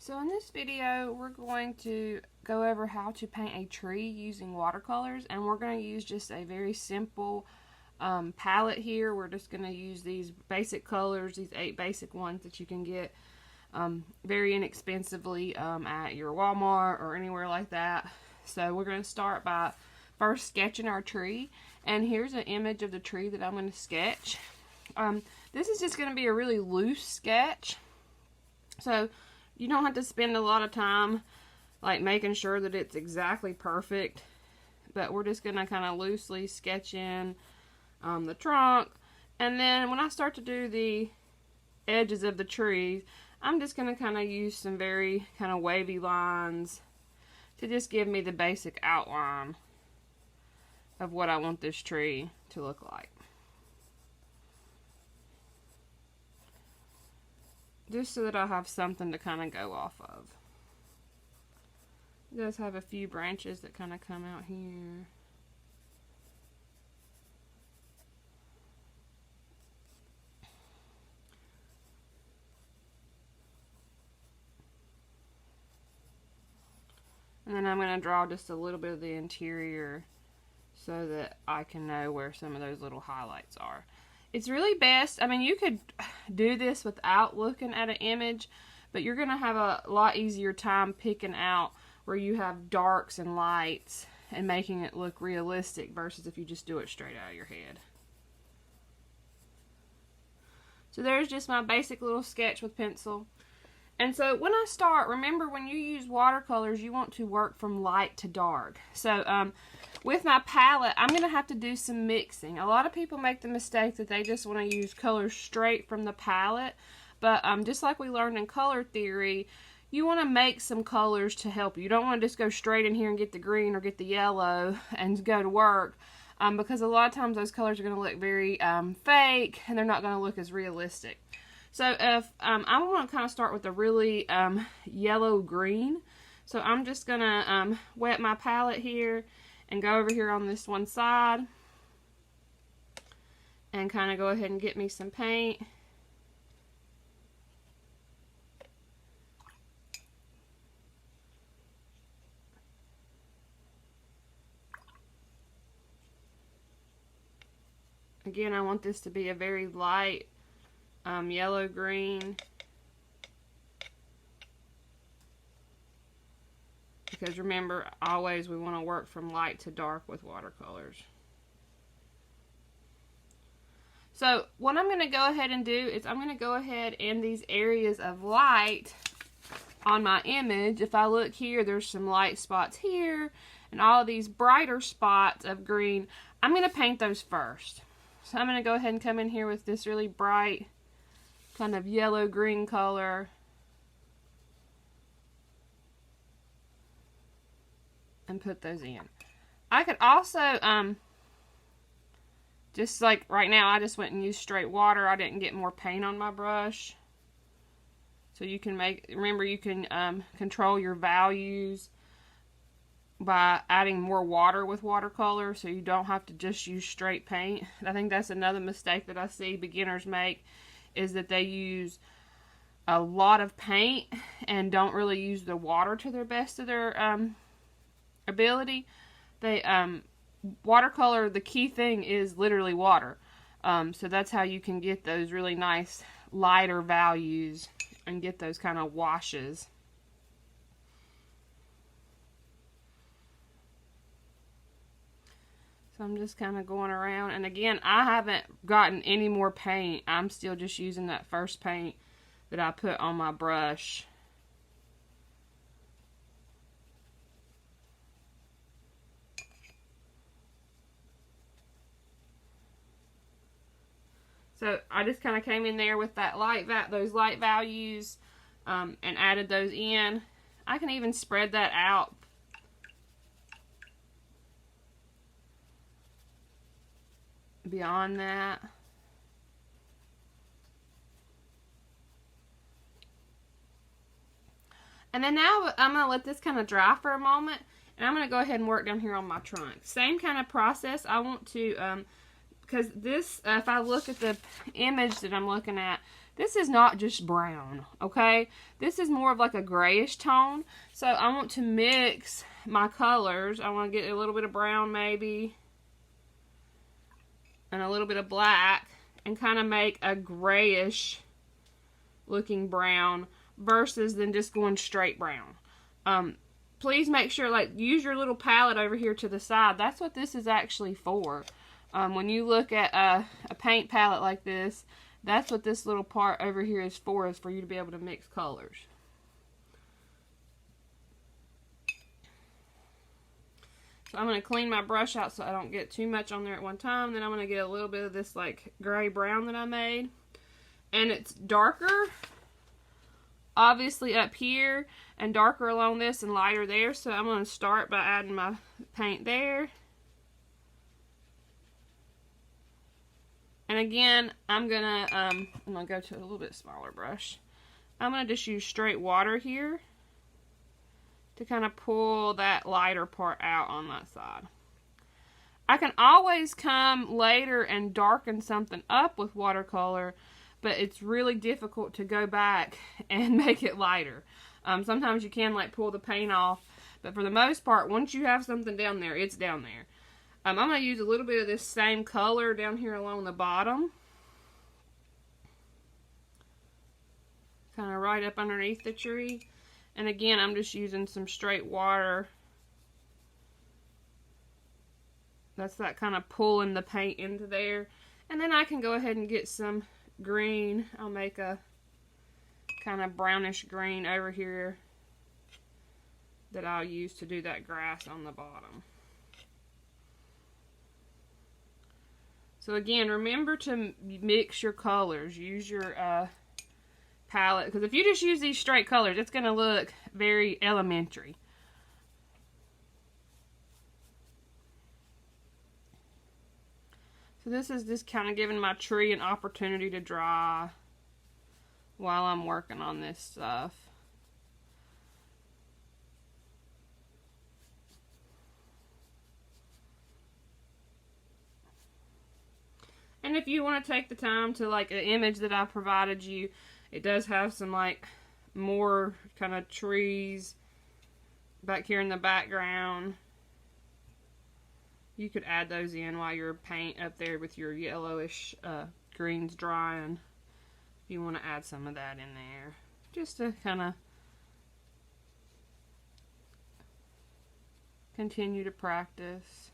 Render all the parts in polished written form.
So in this video, we're going to go over how to paint a tree using watercolors, and we're going to use just a very simple palette here. We're just going to use these basic colors, these 8 basic ones that you can get very inexpensively at your Walmart or anywhere like that. So we're going to start by first sketching our tree, and here's an image of the tree that I'm going to sketch. This is just going to be a really loose sketch, so you don't have to spend a lot of time like making sure that it's exactly perfect, but we're just going to kind of loosely sketch in the trunk, and then when I start to do the edges of the tree, I'm just going to kind of use some very kind of wavy lines to just give me the basic outline of what I want this tree to look like. Just so that I have something to kind of go off of. It does have a few branches that kind of come out here. And then I'm going to draw just a little bit of the interior so that I can know where some of those little highlights are. It's really best, I mean, you could do this without looking at an image, but you're going to have a lot easier time picking out where you have darks and lights and making it look realistic versus if you just do it straight out of your head. So there's just my basic little sketch with pencil. And so when I start, remember when you use watercolors, you want to work from light to dark. So with my palette, I'm going to have to do some mixing. A lot of people make the mistake that they just want to use colors straight from the palette. But just like we learned in color theory, you want to make some colors to help you. You don't want to just go straight in here and get the green or get the yellow and go to work. Because a lot of times those colors are going to look very fake, and they're not going to look as realistic. So if I want to kind of start with a really yellow-green. So I'm just going to wet my palette here and go over here on this one side and kind of go ahead and get me some paint. Again, I want this to be a very light yellow-green, because remember, always we want to work from light to dark with watercolors. So what I'm going to go ahead and do is I'm going to go ahead in these areas of light on my image. If I look here, there's some light spots here and all of these brighter spots of green. I'm going to paint those first. So I'm going to go ahead and come in here with this really bright kind of yellow-green color. And put those in. I could also, just like right now, I just went and used straight water. I didn't get more paint on my brush. So you can remember you can control your values by adding more water with watercolor, so you don't have to just use straight paint. I think that's another mistake that I see beginners make, is that they use a lot of paint and don't really use the water to their best of their ability. They watercolor, the key thing is literally water. So that's how you can get those really nice lighter values and get those kind of washes. So I'm just kind of going around, and again, I haven't gotten any more paint. I'm still just using that first paint that I put on my brush. So I just kind of came in there with that those light values and added those in. I can even spread that out beyond that. And then now I'm going to let this kind of dry for a moment, and I'm going to go ahead and work down here on my trunk. Same kind of process. I want to, because this, if I look at the image that I'm looking at, this is not just brown, okay? This is more of like a grayish tone. So I want to mix my colors. I want to get a little bit of brown maybe, and a little bit of black, and kind of make a grayish looking brown versus than just going straight brown. Please make sure, like, use your little palette over here to the side. That's what this is actually for. When you look at a paint palette like this, that's what this little part over here is for you to be able to mix colors. So I'm going to clean my brush out so I don't get too much on there at one time. Then I'm going to get a little bit of this like gray brown that I made. And it's darker, obviously, up here, and darker along this and lighter there. So I'm going to start by adding my paint there. And again, I'm gonna go to a little bit smaller brush. I'm gonna just use straight water here to kind of pull that lighter part out on that side. I can always come later and darken something up with watercolor, but it's really difficult to go back and make it lighter. Sometimes you can like pull the paint off, but for the most part, once you have something down there, it's down there. I'm going to use a little bit of this same color down here along the bottom. Kind of right up underneath the tree. And again, I'm just using some straight water. That's that kind of pulling the paint into there. And then I can go ahead and get some green. I'll make a kind of brownish green over here that I'll use to do that grass on the bottom. So again, remember to mix your colors. Use your palette, because if you just use these straight colors, it's going to look very elementary. So this is just kind of giving my tree an opportunity to dry while I'm working on this stuff. And if you want to take the time to, like, an image that I provided you, it does have some, like, more kind of trees back here in the background. You could add those in while your paint up there with your yellowish greens drying. If you want to add some of that in there, just to kind of continue to practice.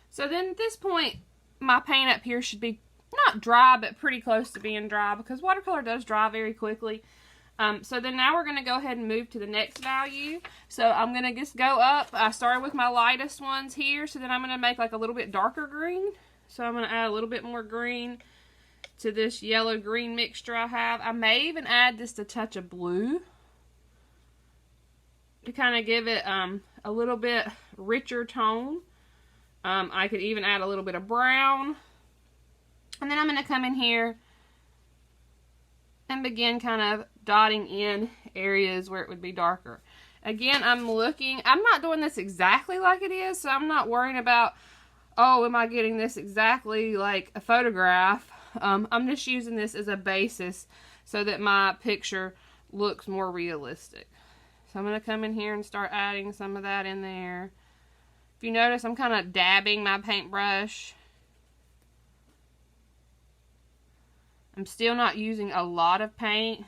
So then at this point, my paint up here should be not dry, but pretty close to being dry, because watercolor does dry very quickly. So then now we're going to go ahead and move to the next value. So I'm going to just go up. I started with my lightest ones here, so then I'm going to make like a little bit darker green. So I'm going to add a little bit more green to this yellow-green mixture I have. I may even add just a touch of blue to kind of give it a little bit richer tone. I could even add a little bit of brown. And then I'm going to come in here and begin kind of dotting in areas where it would be darker. Again, I'm not doing this exactly like it is, so I'm not worrying about, oh, am I getting this exactly like a photograph? I'm just using this as a basis so that my picture looks more realistic. So I'm going to come in here and start adding some of that in there. If you notice, I'm kind of dabbing my paintbrush. I'm still not using a lot of paint.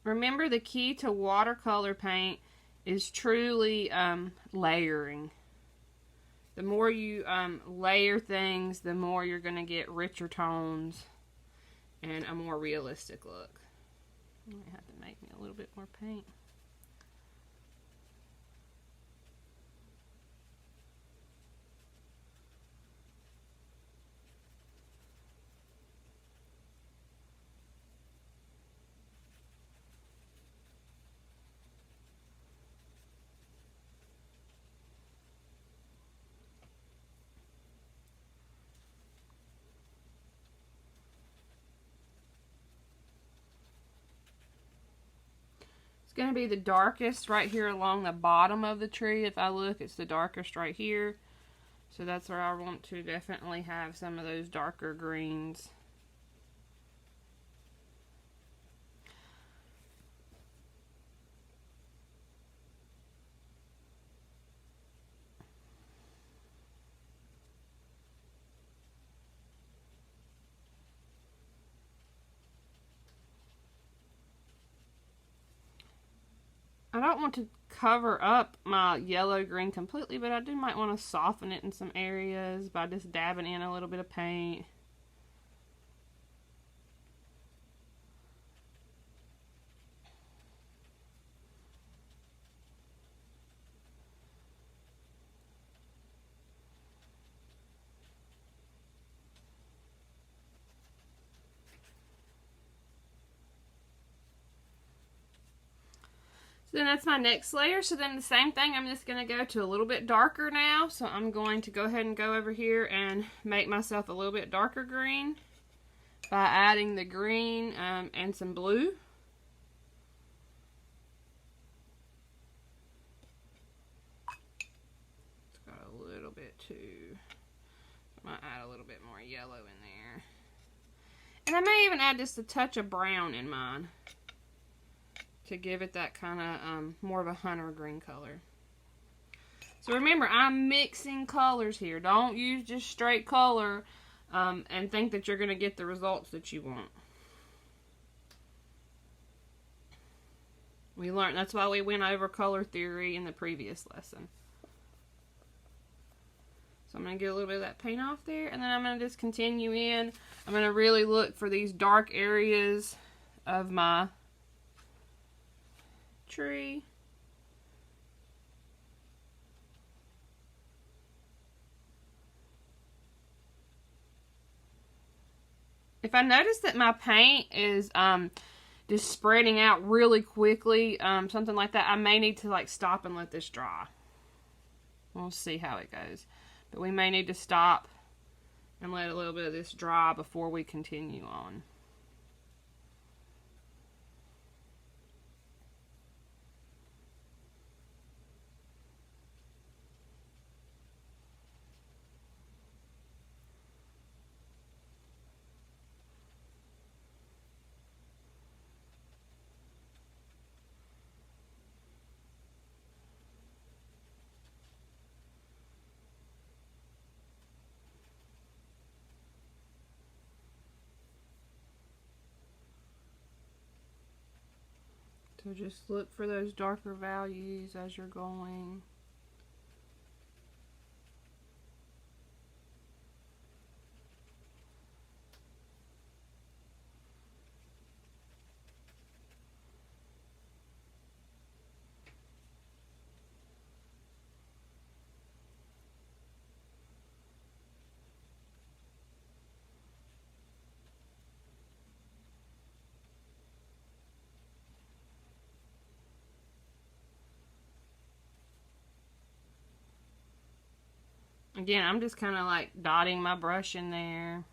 Remember, the key to watercolor paint is truly layering. The more you layer things, the more you're going to get richer tones and a more realistic look. I might have to make me a little bit more paint. going to be the darkest right here along the bottom of the tree. If I look, it's the darkest right here. So that's where I want to definitely have some of those darker greens. I don't want to cover up my yellow green completely, but I might want to soften it in some areas by just dabbing in a little bit of paint. So then that's my next layer. So then the same thing, I'm just going to go to a little bit darker now. So I'm going to go ahead and go over here and make myself a little bit darker green by adding the green and some blue. It's got a little bit too. I might add a little bit more yellow in there. And I may even add just a touch of brown in mine to give it that kind of more of a hunter green color. So remember, I'm mixing colors here. Don't use just straight color and think that you're going to get the results that you want. We learned, that's why we went over color theory in the previous lesson. So I'm going to get a little bit of that paint off there, and then I'm going to just continue in. I'm going to really look for these dark areas of my tree. If I notice that my paint is just spreading out really quickly, something like that, I may need to like stop and let this dry. We'll see how it goes. But we may need to stop and let a little bit of this dry before we continue on. So just look for those darker values as you're going. Again, I'm just kind of like dotting my brush in there.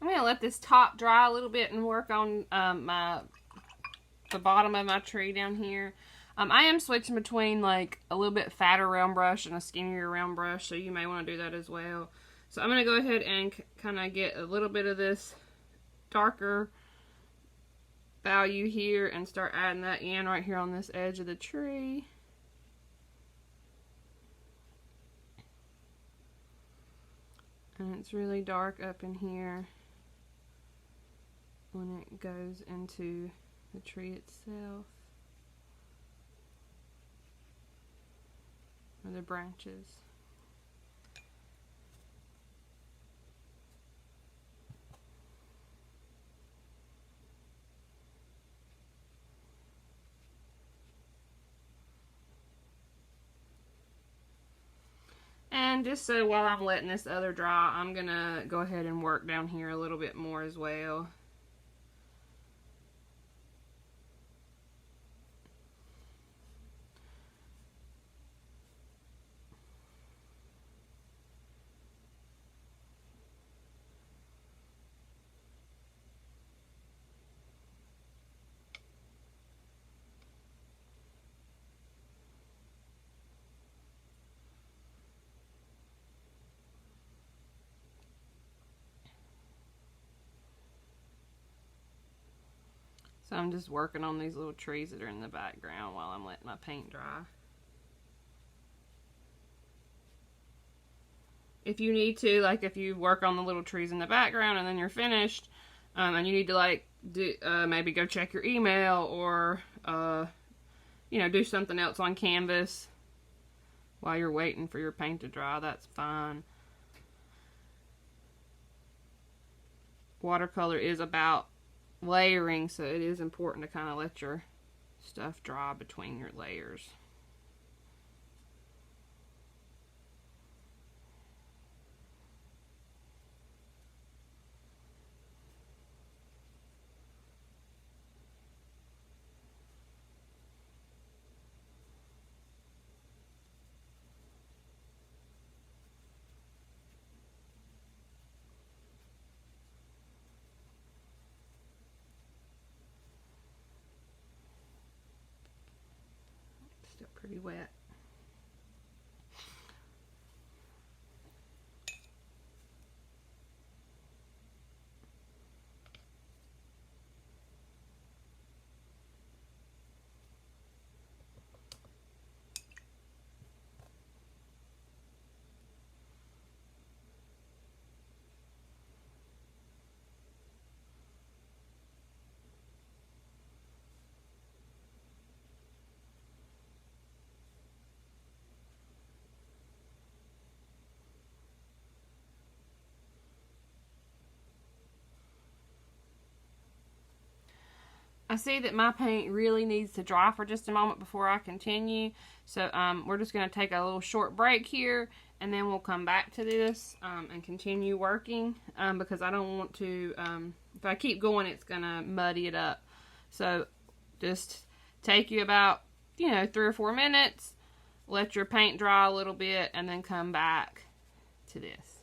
I'm going to let this top dry a little bit and work on the bottom of my tree down here. I am switching between like a little bit fatter round brush and a skinnier round brush, so you may want to do that as well. So I'm going to go ahead and kind of get a little bit of this darker value here and start adding that in right here on this edge of the tree. And it's really dark up in here when it goes into the tree itself, or the branches. And just so while I'm letting this other dry, I'm going to go ahead and work down here a little bit more as well. So I'm just working on these little trees that are in the background while I'm letting my paint dry. If you need to, like if you work on the little trees in the background and then you're finished, and you need to like maybe go check your email or you know, do something else on canvas while you're waiting for your paint to dry, that's fine. Watercolor is about layering, so it is important to kind of let your stuff dry between your layers. Still pretty wet. I see that my paint really needs to dry for just a moment before I continue. So we're just going to take a little short break here, and then we'll come back to this and continue working because I don't want to, if I keep going, it's going to muddy it up. So just take you about, you know, 3 or 4 minutes, let your paint dry a little bit, and then come back to this.